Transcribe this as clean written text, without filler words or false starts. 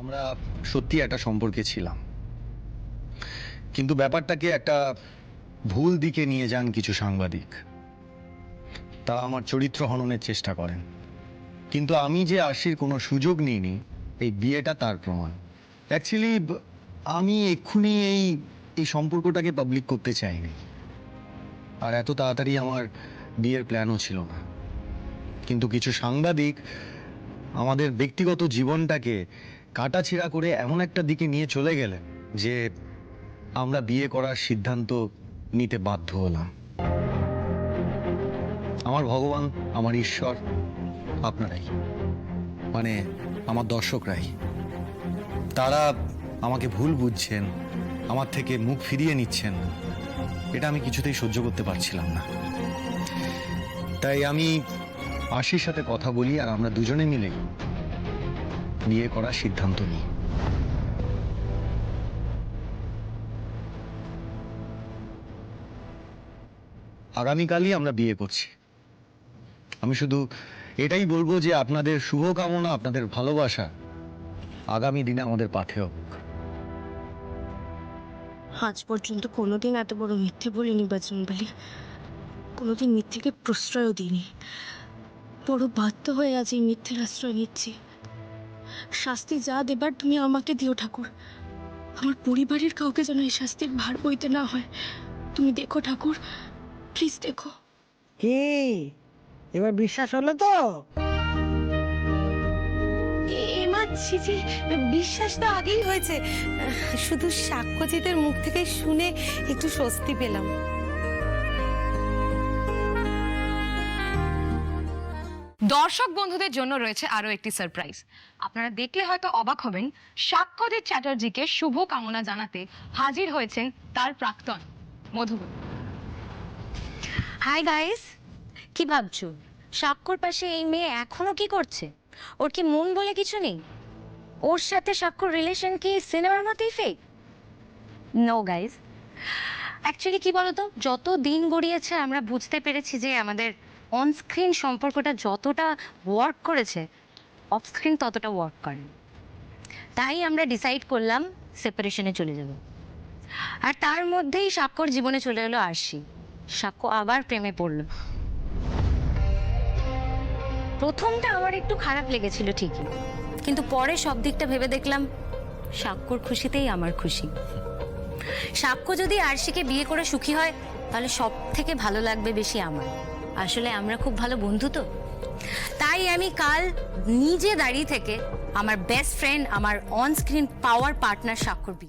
আমরা সত্যি একটা সম্পর্কে ছিলাম, কিন্তু ব্যাপারটাকে একটা ভুল দিকে নিয়ে যান কিছু সাংবাদিক। তা আমার চরিত্র হননের চেষ্টা করেন, কিন্তু আমি যে আশির কোনো সুযোগ নিইনি, এই বিয়েটা তার প্রমাণ। অ্যাকচুয়ালি আমি এক্ষুনি এই সম্পর্কটাকে পাবলিক করতে চাইনি, আর এত তাড়াতাড়ি আমার বিয়ের প্ল্যানও ছিল না। কিন্তু কিছু সাংবাদিক আমাদের ব্যক্তিগত জীবনটাকে কাটাছেঁড়া করে এমন একটা দিকে নিয়ে চলে গেলেন যে আমরা বিয়ে করার সিদ্ধান্ত নিতে বাধ্য হলাম। আমার ভগবান, আমার ঈশ্বর আপনারাই, মানে আমার দর্শকরাই। তারা আমাকে ভুল বুঝছেন, আমার থেকে মুখ ফিরিয়ে নিচ্ছেন, এটা আমি কিছুতেই সহ্য করতে পারছিলাম না। তাই আমি আশির সাথে কথা বলি, আর আমরা দুজনে মিলে বিয়ে করার সিদ্ধান্ত নিই। আগামীকালই আমরা বিয়ে করছি। আমি শুধু এটাই বলবো যে আপনাদের শুভকামনা, আপনাদের ভালোবাসা আগামী দিনে আমাদের পাথে হোক। আজ পর্যন্ত কোনোদিন এত বড় মিথ্যে বলিনি বজরংবলী, কোনোদিন মিথ্যেকে প্রশ্রয়ও দিইনি। বড় বাধ্য হয়ে আজ এই মিথ্যের আশ্রয় নিচ্ছি। শাস্তি যা দেবার তুমি আমাকে দিও ঠাকুর, আমার পরিবারের কাউকে যেন এই শাস্তির ভার বইতে না হয়। তুমি দেখো ঠাকুর, প্লিজ দেখো। কি এবার বিশ্বাস হলো তো? জি, বিশ্বাস তো আগেই হয়েছে, শুধু সাক্ষ্যজিতের মুখ থেকে শুনে একটু স্বস্তি পেলাম। দর্শক বন্ধুদের জন্য রয়েছে আরো একটি সারপ্রাইজ। আপনারা দেখলে হয়তো অবাক হবেন, সাক্ষ্যজিৎ চ্যাটার্জিকে শুভ কামনা জানাতে হাজির হয়েছেন তার প্রাক্তন মধুবন। হাই গাইস, কি ভাবছো? সাক্ষর পাশে এই মেয়ে এখনো কি করছে? ওর কি মন বলে কিছু নেই? ওর সাথে সাক্ষর রিলেশন কি সিনেমার মতোই ফেক? নো গাইস, অ্যাকচুয়ালি কি বলতো, যত দিন গড়িয়েছে আমরা বুঝতে পেরেছি যে আমাদের অন স্ক্রিন সম্পর্কটা যতটা ওয়ার্ক করেছে, অফ স্ক্রিন ততটা ওয়ার্ক করে। তাই আমরা ডিসাইড করলাম সেপারেশনে চলে যাব। আর তার মধ্যেই সাক্ষর জীবনে চলে এলো আরশি। সাক্ষ্য আবার প্রেমে পড়লো। প্রথমটা আমার একটু খারাপ লেগেছিল ঠিকই, কিন্তু পরে সব দিকটা ভেবে দেখলাম সাক্ষ্যর খুশিতেই আমার খুশি। সাক্ষ্য যদি আরশিকে বিয়ে করে সুখী হয়, তাহলে সব থেকে ভালো লাগবে বেশি আমার। আসলে আমরা খুব ভালো বন্ধু তো। তাই আমি কাল নিজে দাঁড়িয়ে থেকে আমার বেস্ট ফ্রেন্ড, আমার অন স্ক্রিন পাওয়ার পার্টনার সাক্ষ্যর বিয়ে